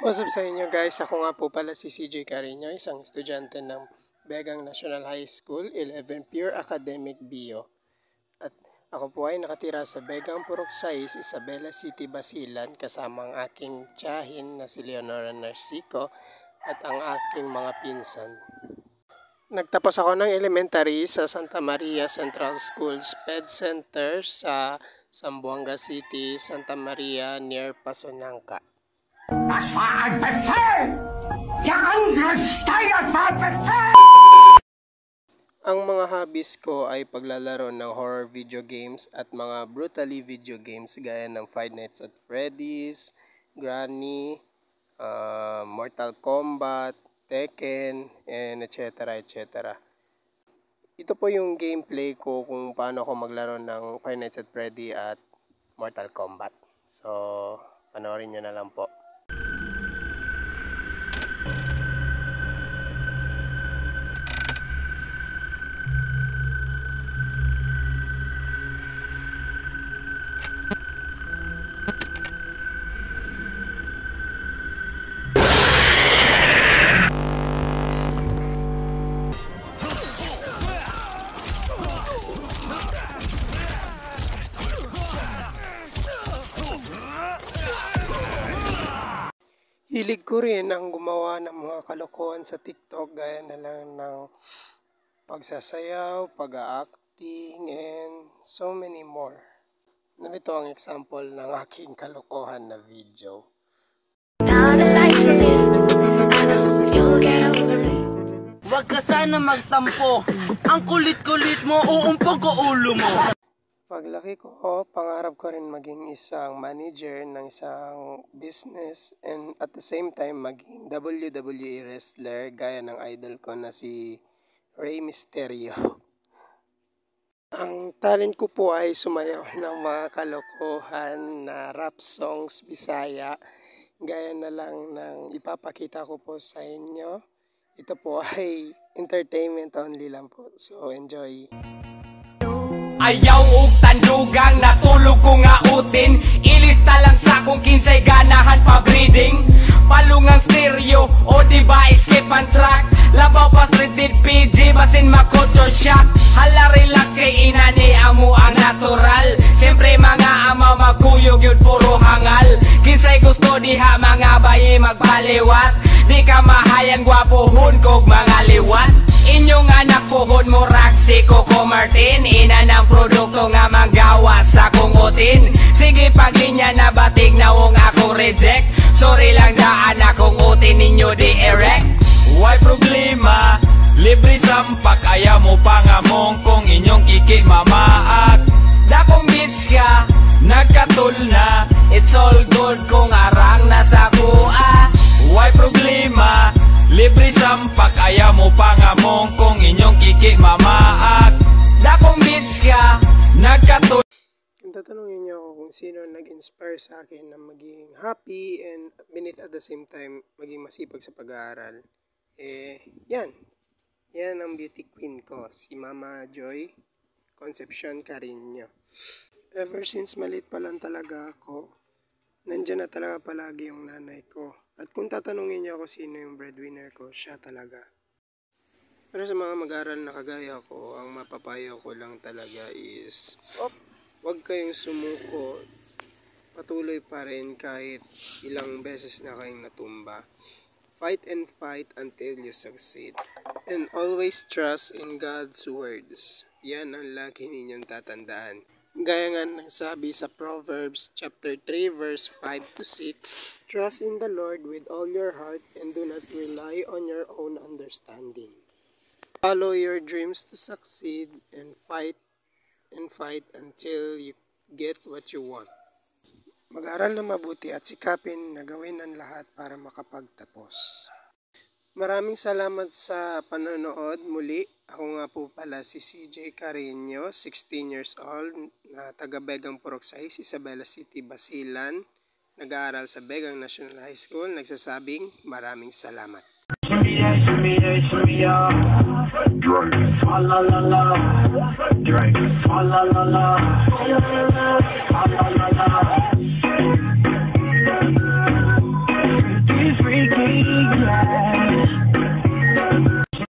What's up sa inyo guys? Ako nga po pala si CJ Carino, isang estudyante ng Begang National High School, 11 Pure Academic Bio. At ako po ay nakatira sa Begang Purok 6, Isabela City, Basilan, kasama ang aking tiyahin na si Leonora Narcico at ang aking mga pinsan. Nagtapos ako ng elementary sa Santa Maria Central School Sped Center sa Zamboanga City, Santa Maria near Pasonanca. Das war ein Befehl! Der Angriffsteil, das war ein Befehl! Ang mga hobbies ko ay paglalaro ng horror video games at mga brutally video games gaya ng Five Nights at Freddy's, Granny, Mortal Kombat, Tekken, and etc. etc. Ito po yung gameplay ko kung paano ako maglaro ng Five Nights at Freddy at Mortal Kombat. So, panoorin nyo na lang po. Hilig ko rin ang gumawa ng mga kalokohan sa TikTok gaya na lang ng pagsasayaw, pag-acting, and so many more. Narito ang example ng aking kalokohan na video. Huwag ka sana magtampo. Ang kulit-kulit mo, uumpog ko ulo mo. Paglaki ko, pangarap ko rin maging isang manager ng isang business and at the same time maging WWE wrestler gaya ng idol ko na si Rey Mysterio. Ang talent ko po ay sumayaw ng mga kalokohan na rap songs Bisaya gaya na lang ng ipapakita ko po sa inyo. Ito po ay entertainment only lang po, so enjoy. Ayaw og tandugang natulog ko nga utin. Ilista lang sa kung kinsay ganahan pa breeding. Palungang stereo o diba skip and track. Labaw pa street PG basin makulture shock. Hala relax kay inani amo ang natural. Siyempre mga ama magkuyog yun puro hangal. Kinsay gusto diha mga bayi magpaliwat. Di ka mahayan gwapohon kog mga liwat. Inyong anak puhod mo si Coco Martin. Ina ng produkto nga manggawa sa kungutin. Sige paglinya na batig na wong ako reject. Sorry lang daan akong utin ninyo di erect. Why problema? Libre sampak ayaw mo pangamong kung inyong kikik mamaak. Dakong bitch ka, nagkatul na. It's all good kung arang nasa kuha. Why problema? Libre sampak ayaw mo pangamong kung inyong kikik mamaak. Dakong bitch ka, nagkatul. Kung tatanungin niyo ako kung sino nag-inspire sa akin na maging happy and beneath at the same time maging masipag sa pag-aaral, yan ang beauty queen ko, si Mama Joy Concepcion Carino. Ever since maliit pa lang talaga ako, nandyan na talaga palagi yung nanay ko. At kung tatanungin niyo ako sino yung breadwinner ko, siya talaga. Pero sa mga mag-aaral na kagaya ko, ang mapapayo ko lang talaga is huwag kayong sumuko. Patuloy pa rin kahit ilang beses na kayong natumba. Fight and fight until you succeed. And always trust in God's words. Yan ang lagi ninyong tatandaan. Gaya nga ng sabi sa Proverbs chapter 3 verse 5 to 6, trust in the Lord with all your heart and do not rely on your own understanding. Follow your dreams to succeed and fight until you get what you want. Mag-aral na mabuti at sikapin na gawin ang lahat para makapagtapos. Maraming salamat sa panonood muli. Ako nga po pala si CJ Carino, 16 years old, na taga Begang Purok 6, Isabela City, Basilan. Nag-aaral sa Begang National High School. Nagsasabing maraming salamat. Drink.